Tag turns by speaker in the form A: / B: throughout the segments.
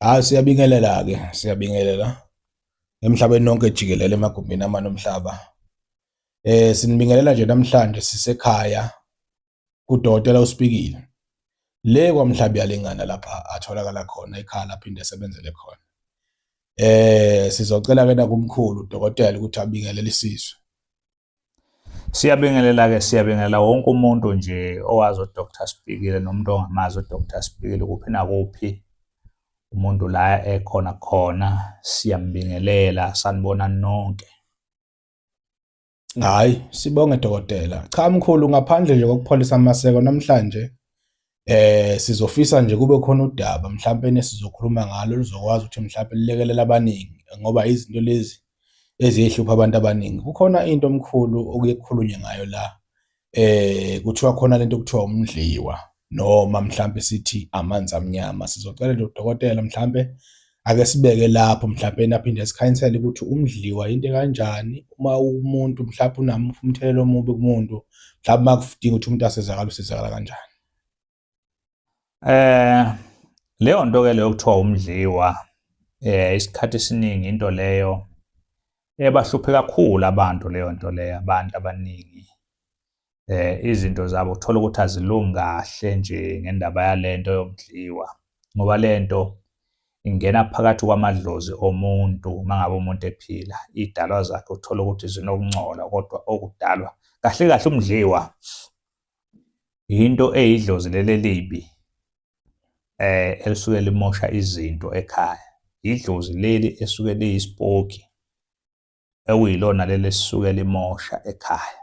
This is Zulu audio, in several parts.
A: Siyabingelela-ke, siyabingelela emhlabeni wonke jikelele emagumbini amane omhlaba. Sinibingelela nje namhlanje sisekhaya kudokotela uSpikile. Le kwaMhlabi iyalingana lapha atholakala khona ekhaya lapho inde esebenzele khona. Sizocela-ke nakumkhulu udokotela ukuthi abingelele isizwe.
B: Siyabingelela wonke umuntu nje owazi uDr Sibhikile nomuntu ongamazi uDr Sibhikile kuphi nakuphi umuntu la ekhona khona, siyambingelela, sanibona nonke.
A: Hhayi, sibonge dokotela. Cha mkhulu, ngaphandle nje kokupholisa amaseko namhlanje, sizofisa nje kube khona udaba mhlampe esizokhuluma ngalo luzokwazi ukuthi mhlampe lilekelela abaningi ngoba izinto lezi ezihlupha abantu abaningi. Kukhona into omkhulu okuye kukhulunywe ngayo la, kuthiwa khona lento okuthiwa umdliwa noma mhlampe sithi amanzi amnyama. Sizocela nje udokotela mhlampe ake sibeke lapho mhlampe naphinde sikhanyisele ukuthi umdliwa into kanjani, uma umuntu mhlampe umthelela omubi kumuntu, mhlawumbe makudinga ukuthi umuntu asizakale usizakala kanjani.
B: Leyo nto ke leyo kuthiwa umdliwa, isikhathi esiningi into leyo ebahluphe kakhulu abantu, leyo nto leyo abantu abaningi izinto zabo uthola ukuthi azilungi kahle nje ngendaba yalento yomdliwa, ngoba lento ingena phakathi kwamadlozi omuntu. Mangabe umuntu ephila, idalwa zakhe uthola ukuthi zinokungcola, kodwa okudalwa kahle kahle umdliwa into eyidlozi leli libi elisuke limosha izinto ekhaya. Idlozi leli esuke liyispoki ekuyilona leli esuke limosha ekhaya.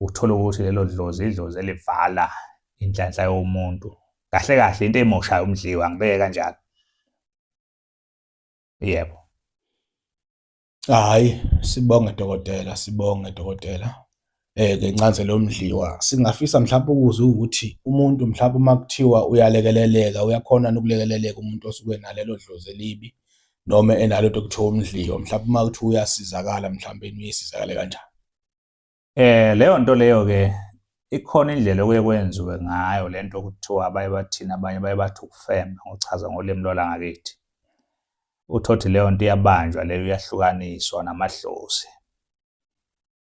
B: Uthola ukuthi lelo dlozi idlozi elivala inhlanhla yomuntu. Kahle kahle into emoshayo umdliwa, ngibeke kanjalo. Yebo.
A: Hhayi, sibonge dokotela, sibonge dokotela. Ngencazelo yomdliwa singafisa mhlawumbe ukuzwa ukuthi umuntu mhlawumbe uma kuthiwa uyalekeleleka, uyakhona nokulekeleleka umuntu osuke nalelo dlozi elibi noma enalo into okuthiwa umdliwa, mhlawumbe uma kuthiwa uyasizakala mhlawumbe uyisizakale kanjani.
B: Leyo nto leyo-ke ikhona indlela okuye kwenziwe ngayo lento okuthiwa baye bathini abanye baye bathi ukufemba, ngokuchaza ngolimi lwangakithi. Uthothi leyo nto iyabanjwa leyo, iyahlukaniswa namadlozi.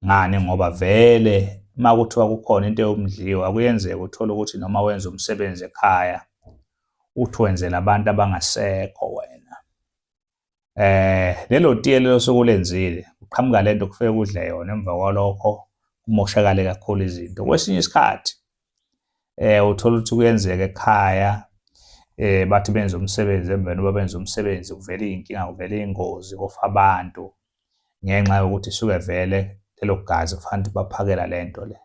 B: Ngani? Ngoba vele uma kuthiwa kukhona into yomdliwa kuyenzeka uthole ukuthi noma wenza umsebenzi ekhaya uthi wenzela abantu abangasekho wena. Lelo tiye lelo sokulenzile kuqhamuka lento kufike kudle yona, emva kwalokho kumoshakale kakhulu izinto. Kwesinye isikhathi uthola ukuthi kuyenzeka ekhaya bathi benza umsebenzi, emveni kokuba benza umsebenzi kuvela iy'nkinga, kuvela iy'ngozi kofa abantu ngenxa yokuthi suke vele lelo gazi kufanele baphakela lento le.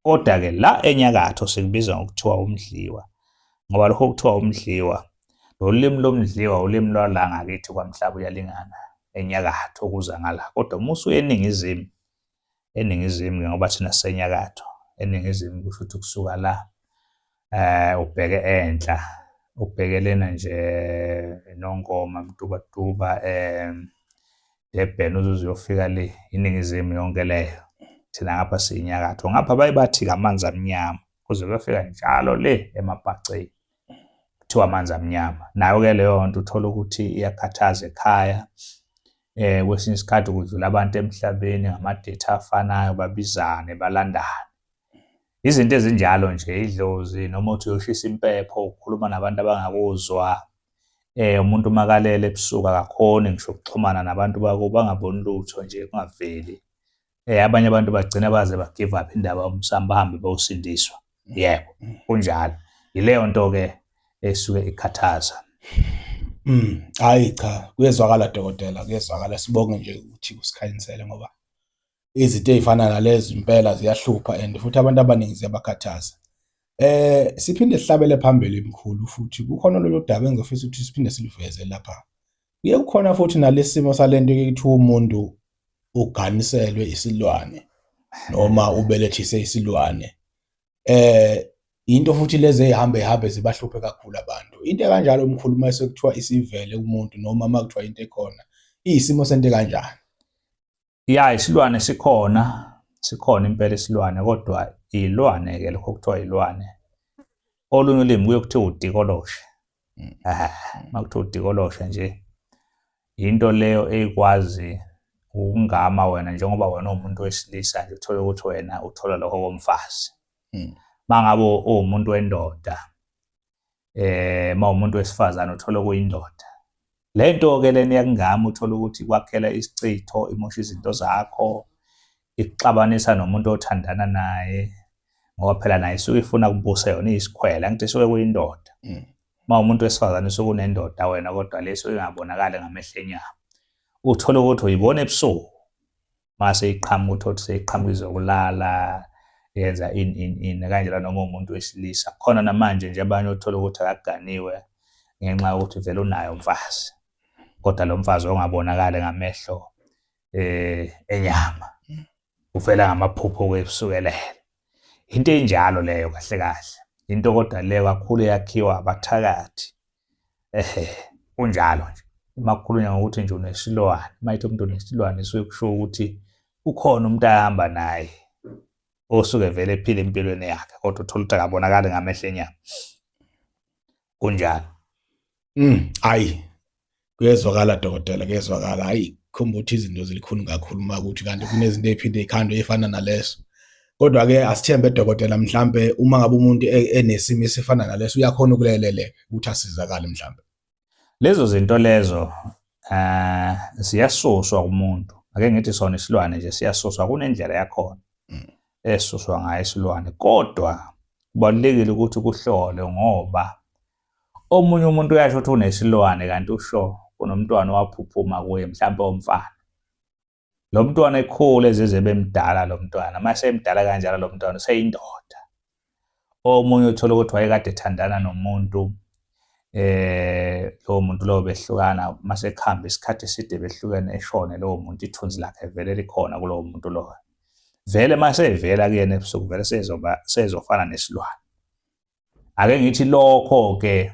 B: Kodwa-ke la enyakatho sikubiza ngokuthiwa umdliwa, ngoba lokho kuthiwa umdliwa, lolimi lomdliwa ulimi lwala ngakithi kwaMhlaba uyalingana enyakatho ukuza ngala. Kodwa uma usuya eningizimu ngoba thina sisenyakatho, eningizimu kusho ukuthi kusuka la ubheke enhla, ubheke lena nje Nongoma, Mtubatuba, Durban uze uyofika le iningizimu yonke leyo. Thina ngapha siyinyakatho, ngapha baye bathi amanzi amnyama kuze kuyofika njalo le emabhaceni kuthiwa amanzi amnyama. Nayo-ke leyo nto uthola ukuthi iyakhathaza ekhaya. Kwesinye isikhathi kudlula abantu emhlabeni ngamadethi afanayo, babizane, balandane. Izinto ezinjalo nje, idlozi noma uthi uyoshisa impepho, ukhuluma nabantu abangakuzwa. Umuntu makalele ebusuku akakhoni ngisho ukuxhumana nabantu bakubo, bangaboni lutho nje kungaveli. Abanye abantu bagcina baze bagive up indaba yomsamo bahambe bayosindiswa. Yebo, kunjalo. Yileyo nto-ke esuke ikhathaza.
A: Hhayi cha, kuyezwakala dokotela, kuyezwakala. Sibonge nje ukuthi usikhanyisele ngoba izinto ey'fana nalezi impela ziyahlupha and futhi abantu abaningi ziyabakhathaza. Siphinde sihlabele phambili mkhulu, futhi kukhona lolu daba engizofisa ukuthi siphinde siluveze lapha. Kuye kukhona futhi nalesi simo salento ekuthiwa umuntu uganiselwe isilwane noma ubelethise isilwane. Into futhi lezi ey'hambe zibahluphe kakhulu abantu. Into ekanjalo mkhulu uma sekuthiwa isivele kumuntu noma uma kuthiwa into ekhona, iyisimo sento kanjani?
B: Ya, isilwane sikhona impela isilwane, kodwa iy'lwane-ke lokho kuthiwa iy'lwane. Olunye ulimi kuye kuthiwa udikoloshe. Makuthiwa udikolosha nje into leyo ekwazi ukungama wena njengoba wena umuntu wesilisa nje uthole ukuthi wena uthola lokho komfazi. Mangabe uwumuntu wendoda umuntu wesifazane uthola kuyindoda. Lento ke lena yakungama uthola ukuthi kwakhela isichitho, imosha izinto zakho, ikuxabanisa nomuntu othandana naye ngoba phela naye isuke ifuna kubusa yona isikhwela angithi isuke kuyindoda. Umuntu wesifazane isuke unendoda wena kodwa leso ingabonakala ngamehlo enyama. Uthola ukuthi uyibona ebusuku mase iqhamuka uthothi seyiqhamuka izokulala yenza in kanjalo noma umuntu wesilisa. Khona namanje nje abanye uthola ukuthi akaganiwe ngenxa yokuthi vele unayo umfazi. Kodwa lo mfazi ongabonakala ngamehlo enyama. Uvela ngamaphupho kwebusukelele. Into enjalo leyo kahle kahle. Into kodwa leyo kakhulu yakhiwa abathakathi. Kunjalo nje. Makukhulunywa ngokuthi nje unesilwane, mayithi umuntu unesilwane isuke kusho ukuthi ukhona umuntu ahamba naye osuke vele ephila empilweni yakhe kodwa uthola ukuthi akabonakali ngamehlo enyama. Kunjalo.
A: Hayi. Kuyezwakala dokotela, kuyezwakala. Hayi, khomba ukuthi izinto zilikhulu kakhulu makuthi kanti kunezinto eziphinde ikhando efana naleso. Kodwa ke asithembe dokotela mhlambe uma ngabe umuntu enesimo esifana naleso uyakhona ukuleleleka ukuthi asizakale mhlambe.
B: Lezo zinto lezo ziyasuswa kumuntu. Ake ngithi sona isilwane nje siyasuswa kunendlela yakhona. Esuswa ngayo isilwane. Kodwa kubalulekile ukuthi kuhlole ngoba omunye umuntu uyasho ukuthi unesilwane kanti usho kunomntwana owaphuphuma kuye mhlambe omfana. Lo mntwana ekhulu ezeze bemdala lo mntwana mase emdala kanjalo lo mntwana useyindoda. Omunye uthola ukuthi wayekade ethandana nomuntu lo muntu lo behlukana mase ekhamba isikhathi eside behlukene eshone lo muntu ithunzi lakhe vele likhona kulo muntu lo. Vele mase evela kuyena ebusuku vele sezofana nesilwane. Ake ngithi lokho ke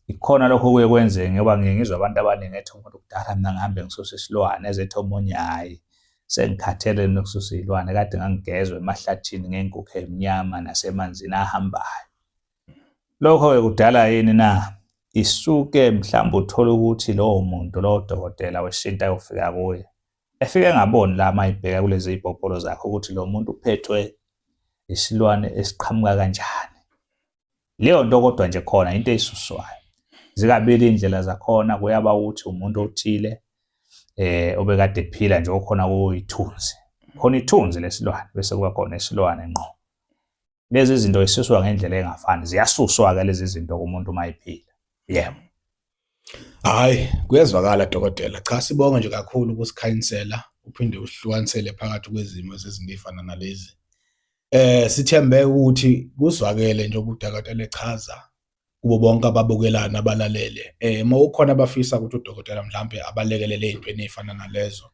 B: ikhona lokho kuye kwenzeke ngoba ngizwe abantu abaningi ethi umuntu kudala mina ngihambe ngisusa isilwane ezethi omunye hayi sengikhathele nokususa izilwane kade ngangigezwe emahlathini ngenkukhu emnyama nasemanzini ahambayo. Lokho ke kudala yini na isuke mhlawumbe uthola ukuthi lowo muntu lo dokotela wesintu ayofika kuye efike ngaboni la mayibheka kulezi ibhopolo zakhe ukuthi lo muntu uphethwe isilwane esiqhamuka kanjani. Leyo nto kodwa nje khona into eyisuswayo. Zikabili indlela zakhona kuyaba ukuthi umuntu othile obekade ephila nje okhona kuyithunzi. Khona ithunzi lesilwane bese kuba khona isilwane ngqo. Lezi zinto zisuswa ngendlela engafani. Ziyasuswa ke lezi zinto kumuntu mayiphila. Yebo.
A: Hayi, kuyezwakala dokotela. Cha sibonga nje kakhulu ukusikhanyisela uphinde usihlukanisele phakathi kwezimo zezinto ezifana nalezi. Sithembe ukuthi kuzwakele nje ubudokotela echaza kubo bonke ababukelana abalalele. Mawukhona abafisa ukuthi udokotela mhlambe abalekelele ezintweni ezifana nalezo.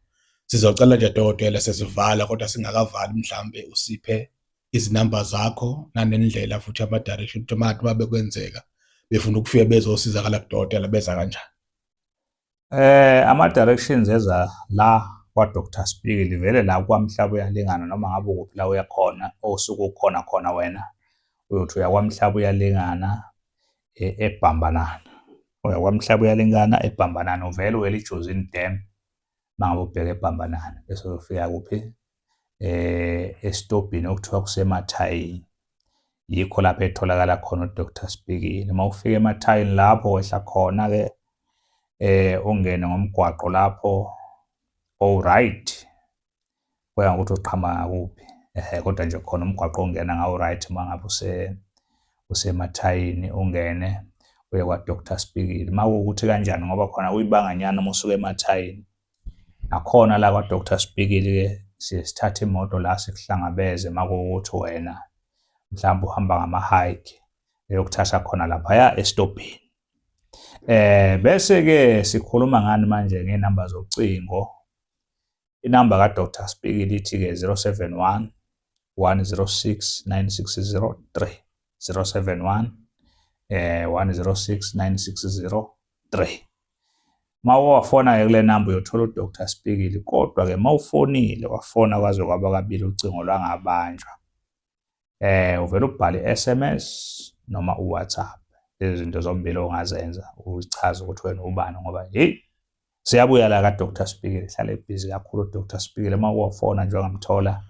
A: Sizocela nje dokotela sesivala kodwa singakavali mhlambe usiphe izinamba zakho nanendlela futhi ama direction ukuthi manje babekwenzeka befuna ukufika bezosizakala kudokotela beza kanjani.
B: Ama directions eza la kwa Dr. Spigili vele la kwaMhlaba uyalingana noma ngabe ukuphi la uyakhona osuku ukhona khona wena uyothi uyakwaMhlaba uyalingana eBhambanana. UyaKwaMhlaba uyalingana eBhambanana uvele uwele iJozini Dam mangabe ubheka eBhambanana bese uyofika kuphi esitobhini okuthiwa kusemathayini. Yikho lapho etholakala khona uDr. Spigili. Uma ufika emathayini lapho wehla khona ke ungene ngomgwaqo lapho right kuya ngokuthi uqhamuka kuphi kodwa nje khona umgwaqo ongena ngawo right mangabe usemathayini ungene uye kwa Dr. Spigili. Makuwukuthi kanjani ngoba khona kuyibanganyana uma usuka emathayini nakhona la kwa Dr. Spigili ke sithatha imoto la sikuhlangabeze makuwukuthi wena mhlawumbe uhamba ngama-hike eyokuthatha khona lapha esitobhini. Bese ke sikhuluma ngani manje ngenamba zocingo. Inamba ka Dr. Spigili ithi ke 071 106 9603 071 106 9603. Mawafona ke kule namba uyothola uDr. Spigili kodwa ke mawufonile wafona kwaze kwaba kabili ucingo lwangabanjwa uvela ubhale SMS noma uWhatsApp lezi zinto zombili ongazenza uzichaze ukuthi wena ubani, ngoba siyabuya la ka-Dr. Sibhikile, hlale ebhizi kakhulu u-Dr. Sibhikile. Uma uwafona nje wangamthola,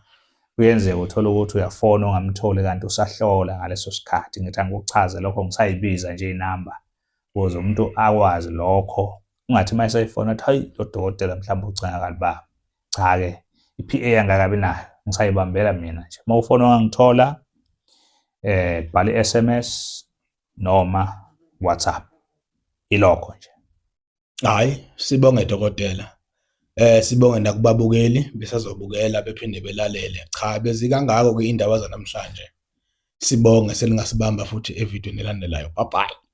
B: kuyenzeka uthole ukuthi uyafona ungamtholi kanti usahlola ngaleso sikhathi. Ngithi angikuchaze lokho, ngisayibiza nje iy'namba ukuze umuntu akwazi lokho. Ungathi uma esayifona athi hayi lo dokotela mhlawumbe ucinga kalibaba. Cha-ke i-PA angakabi nayo, ngisayibambela mina nje. Uma ufona ungangithola, bhala i-SMS noma WhatsApp, ilokho nje.
A: Hhayi, sibonge dokotela. Sibonge nakubabukeli besazobukela bephinde belalele. Cha, bezikangako-ke iy'ndaba zanamhlanje. Sibonge seningasibamba futhi evidweni elandelayo. Bye bye.